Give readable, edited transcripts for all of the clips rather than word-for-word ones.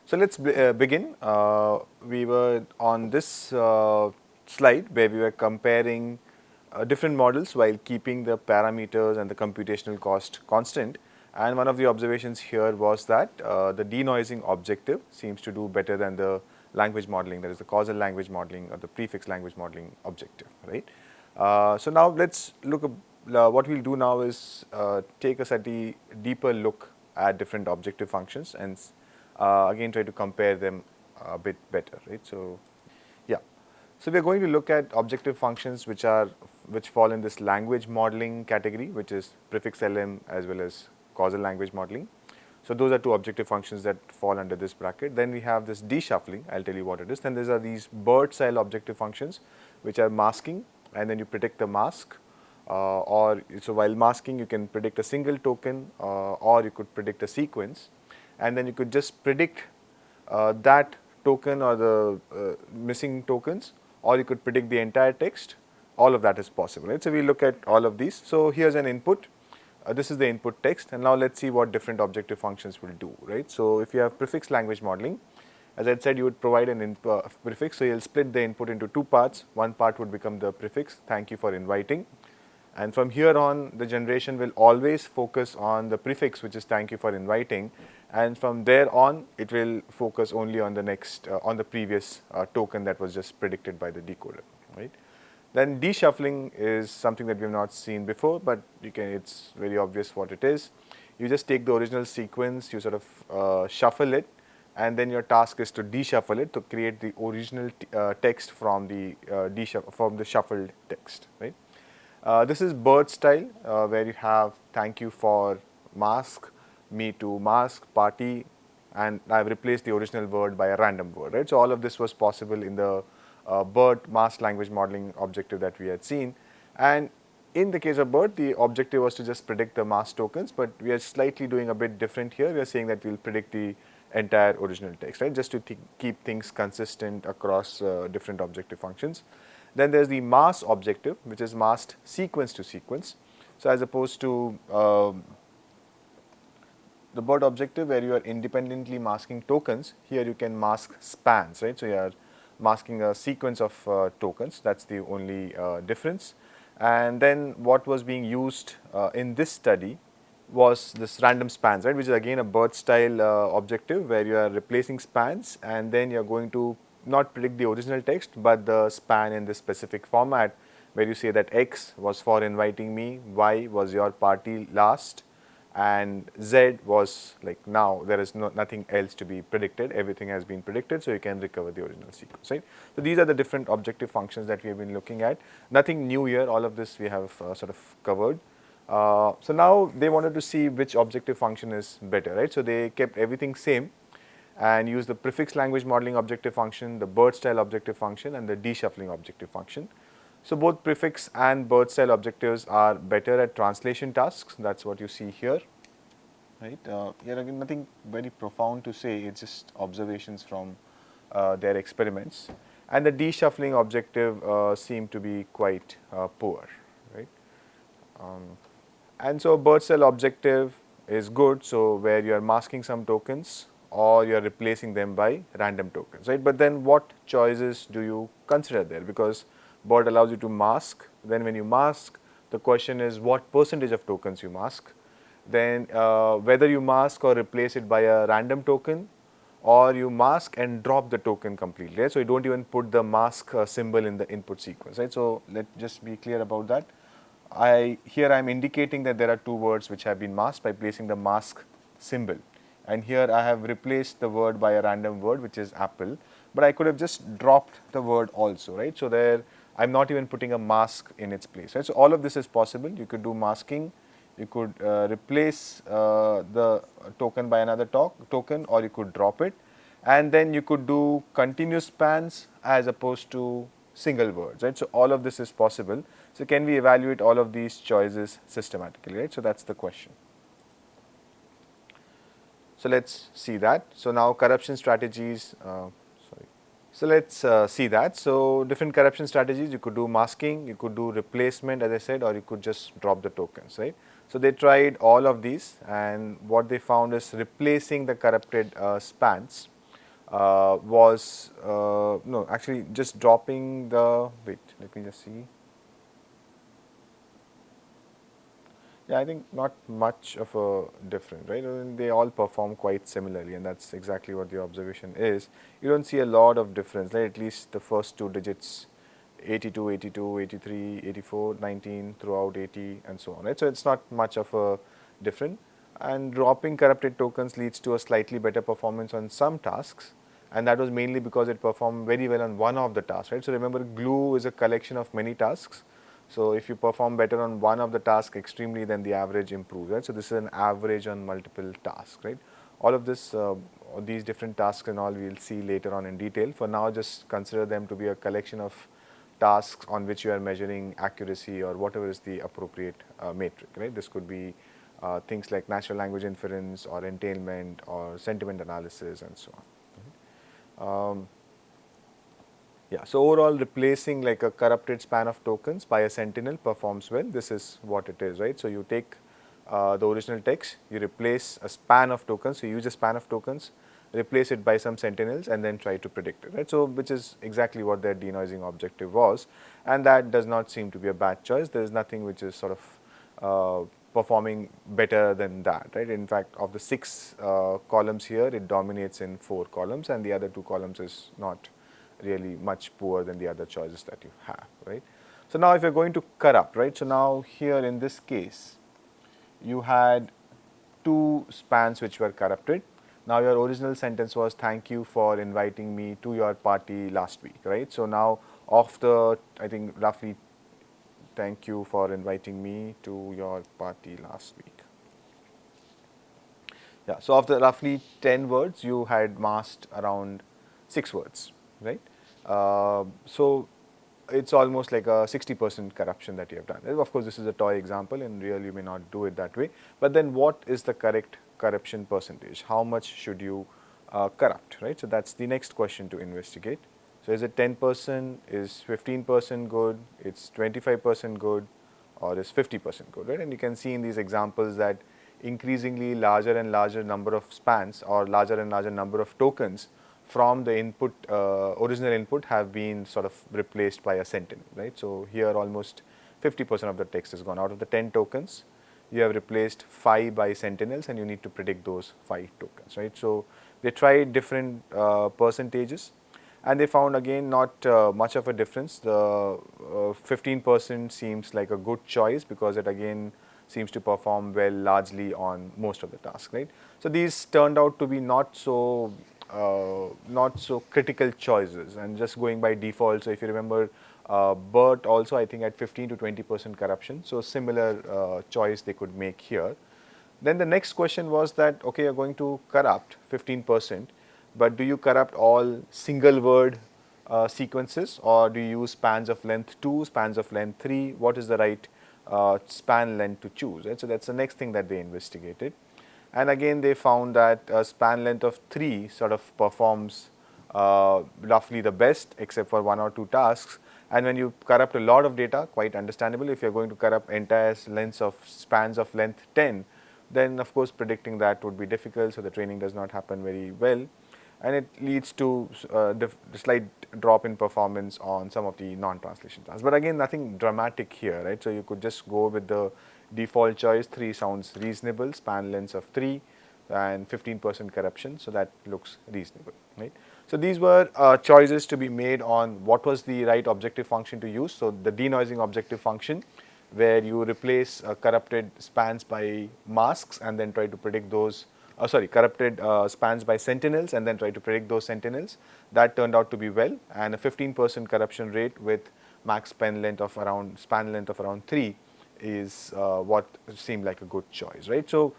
So let's begin. We were on this slide where we were comparing different models while keeping the parameters and the computational cost constant. And one of the observations here was that the denoising objective seems to do better than the language modeling, that is the causal language modeling or the prefix language modeling objective, right? So now let's look at what we'll do now is take a slightly deeper look at different objective functions and again try to compare them a bit better, right? So yeah, so we are going to look at objective functions which fall in this language modeling category, which is prefix LM as well as causal language modeling. So those are two objective functions that fall under this bracket. Then we have this deshuffling, I'll tell you what it is. Then there are these BERT-style objective functions which are masking, and then you predict the mask. So while masking you can predict a single token or you could predict a sequence, and then you could just predict that token or the missing tokens, or you could predict the entire text. All of that is possible, right? So we look at all of these. So here's an input. This is the input text, and now let's see what different objective functions will do, right? So if you have prefix language modeling, as I said, you would provide an prefix, so you'll split the input into two parts. One part would become the prefix, thank you for inviting, and from here on the generation will always focus on the prefix, which is thank you for inviting, and from there on it will focus only on the next on the previous token that was just predicted by the decoder, right? Then deshuffling is something that we have not seen before, but it's very obvious what it is. You just take the original sequence, you sort of shuffle it, and then your task is to deshuffle it to create the original text from the shuffled text, right? This is BERT-style, where you have thank you for mask, me to mask, party, and I've replaced the original word by a random word, right? So all of this was possible in the BERT mask language modeling objective that we had seen. And in the case of BERT, the objective was to just predict the mask tokens, but we are slightly doing a bit different here. We are saying that we'll predict the entire original text, right? Just to keep things consistent across different objective functions. Then there's the mask objective, which is masked sequence to sequence. So as opposed to the BERT objective where you are independently masking tokens, here you can mask spans, right? So you are masking a sequence of tokens, that's the only difference. And then what was being used in this study was this random spans, right, which is again a BERT-style objective where you are replacing spans, and then you are going to not predict the original text but the span in this specific format where you say that X was for inviting me, Y was your party last, and Z was like now there is nothing else to be predicted, everything has been predicted, so you can recover the original sequence, right. So these are the different objective functions that we have been looking at. Nothing new here, all of this we have sort of covered. So now they wanted to see which objective function is better, right. So they kept everything same and used the prefix language modeling objective function, the BERT-style objective function, and the deshuffling objective function. So both prefix and BERT-style objectives are better at translation tasks. That's what you see here, right? Here again, nothing very profound to say. It's just observations from their experiments. And the deshuffling objective seemed to be quite poor, right? And so BERT-style objective is good. So where you are masking some tokens or you are replacing them by random tokens, right? But then what choices do you consider there? Because BERT allows you to mask. Then when you mask, the question is what percentage of tokens you mask. Then whether you mask or replace it by a random token, or you mask and drop the token completely, right? So you don't even put the mask symbol in the input sequence, right? So let's just be clear about that. Here I am indicating that there are two words which have been masked by placing the mask symbol, and here I have replaced the word by a random word which is apple, but I could have just dropped the word also, right? So there I am not even putting a mask in its place, right? So all of this is possible. You could do masking, you could replace the token by another token, or you could drop it, and then you could do continuous spans as opposed to single words, right? So all of this is possible. So can we evaluate all of these choices systematically, right? So that's the question. So let's see that. So now corruption strategies, So let's see that. So different corruption strategies, you could do masking, you could do replacement as I said, or you could just drop the tokens, right? So they tried all of these, and what they found is replacing the corrupted spans was no, actually just dropping the, wait, let me just see. Yeah, I think not much of a difference, right? I mean, they all perform quite similarly, and that's exactly what the observation is. You don't see a lot of difference, right? At least the first two digits, 82, 82, 83, 84, 19, throughout 80, and so on, right? So it's not much of a difference. And dropping corrupted tokens leads to a slightly better performance on some tasks, and that was mainly because it performed very well on one of the tasks, right? So remember, glue is a collection of many tasks. So if you perform better on one of the tasks extremely, then the average improves, right? So this is an average on multiple tasks, right? All of this, these different tasks and all, we'll see later on in detail. For now, just consider them to be a collection of tasks on which you are measuring accuracy or whatever is the appropriate metric, right? This could be things like natural language inference or entailment or sentiment analysis and so on. Yeah, so overall replacing like a corrupted span of tokens by a sentinel performs well. This is what it is, right? So you take the original text, you replace a span of tokens, so you use a span of tokens, replace it by some sentinels and then try to predict it, right? So which is exactly what their denoising objective was, and that does not seem to be a bad choice. There is nothing which is sort of performing better than that, right? In fact, of the 6 columns here, it dominates in 4 columns, and the other 2 columns is not really much poorer than the other choices that you have, right? So now if you're going to corrupt, right? So now here in this case, you had 2 spans which were corrupted. Now your original sentence was, thank you for inviting me to your party last week, right? So now of the, I think roughly, thank you for inviting me to your party last week. Yeah, so of the roughly 10 words, you had masked around 6 words, right? So it's almost like a 60% corruption that you have done. Of course, this is a toy example, in real you may not do it that way. But then what is the correct corruption percentage? How much should you corrupt, right? So that's the next question to investigate. So is it 10%, is 15% good, it's 25% good, or is 50% good, right? And you can see in these examples that increasingly larger and larger number of spans or larger and larger number of tokens from the input, original input, have been sort of replaced by a sentinel, right? So here almost 50% of the text is gone. Out of the 10 tokens, you have replaced 5 by sentinels, and you need to predict those 5 tokens, right? So they tried different percentages, and they found again not much of a difference. The 15% seems like a good choice because it again seems to perform well largely on most of the tasks, right? So these turned out to be not so critical choices, and just going by default. So if you remember, BERT also, I think, at 15 to 20% corruption. So similar choice they could make here. Then the next question was that, okay, you're going to corrupt 15%, but do you corrupt all single word sequences, or do you use spans of length 2, spans of length 3? What is the right span length to choose, right? So that's the next thing that they investigated. And again, they found that a span length of 3 sort of performs roughly the best, except for 1 or 2 tasks. And when you corrupt a lot of data, quite understandable, if you're going to corrupt entire lengths of spans of length 10, then of course predicting that would be difficult, so the training does not happen very well, and it leads to slight drop in performance on some of the non-translation tasks. But again, nothing dramatic here, right? So you could just go with the default choice. 3 sounds reasonable, span lengths of 3 and 15% corruption, so that looks reasonable, right? So these were choices to be made on what was the right objective function to use. So the denoising objective function, where you replace corrupted spans by masks and then try to predict those, corrupted spans by sentinels and then try to predict those sentinels. That turned out to be well, and a 15% corruption rate with max span length of around 3 is what seemed like a good choice, right? So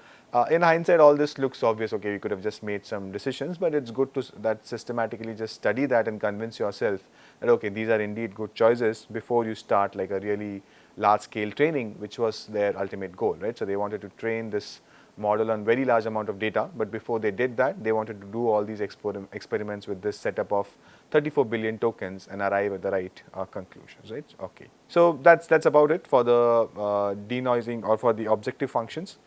in hindsight, all this looks obvious. Okay, you could have just made some decisions, but it's good to that systematically just study that and convince yourself that okay, these are indeed good choices before you start like a really large scale training, which was their ultimate goal, right? So they wanted to train this model on very large amount of data, but before they did that, they wanted to do all these experiments with this setup of 34 billion tokens and arrive at the right conclusions, right? Okay, so that's about it for the denoising or for the objective functions.